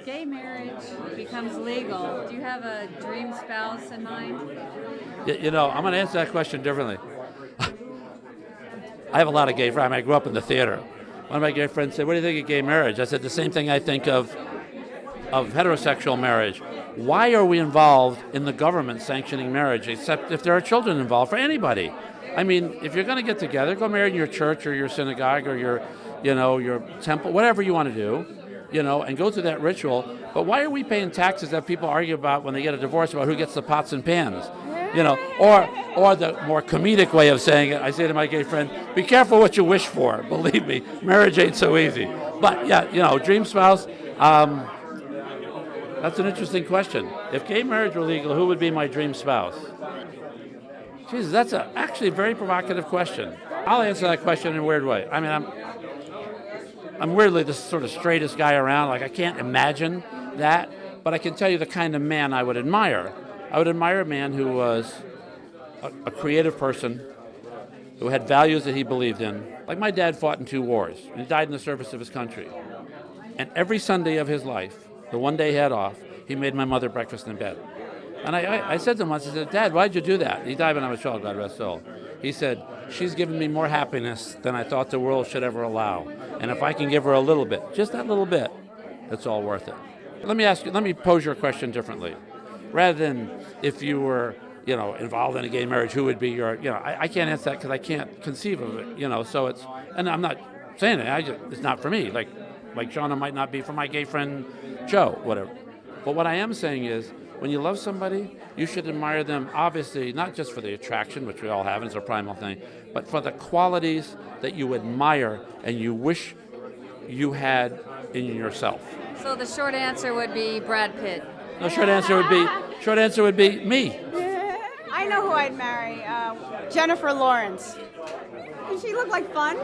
gay marriage becomes legal, do you have a dream spouse in mind? I'm going to answer that question differently. I have a lot of gay friends. I grew up in the theater. One of my gay friends said, "What do you think of gay marriage?" I said, "The same thing I think of heterosexual marriage. Why are we involved in the government sanctioning marriage, except if there are children involved for anybody? I mean, if you're going to get together, go marry in your church or your synagogue or your temple, whatever you want to do, and go through that ritual. But why are we paying taxes that people argue about when they get a divorce about who gets the pots and pans? Or the more comedic way of saying it, I say to my gay friend, be careful what you wish for. Believe me, marriage ain't so easy. But yeah, dream spouse, that's an interesting question. If gay marriage were legal, who would be my dream spouse? Jesus, that's actually a very provocative question. I'll answer that question in a weird way. I mean, I'm weirdly the sort of straightest guy around. Like, I can't imagine that, but I can tell you the kind of man I would admire. I would admire a man who was a creative person, who had values that he believed in. Like, my dad fought in 2 wars, and he died in the service of his country. And every Sunday of his life, the one day he had off, he made my mother breakfast in bed. And I said to him once, I said, "Dad, why'd you do that?" He died when I was 12, God rest his soul. He said, "She's given me more happiness than I thought the world should ever allow. And if I can give her a little bit, just that little bit, it's all worth it." Let me pose your question differently. Rather than if you were, involved in a gay marriage, who would be your, I can't answer that because I can't conceive of it, so it's, and I'm not saying it, it's not for me. Like Shannah might not be for my gay friend Joe, whatever. But what I am saying is, when you love somebody, you should admire them, obviously, not just for the attraction, which we all have, and it's a primal thing, but for the qualities that you admire and you wish you had in yourself. So the short answer would be Brad Pitt. The short answer would be me. I know who I'd marry. Jennifer Lawrence. Does she look like fun?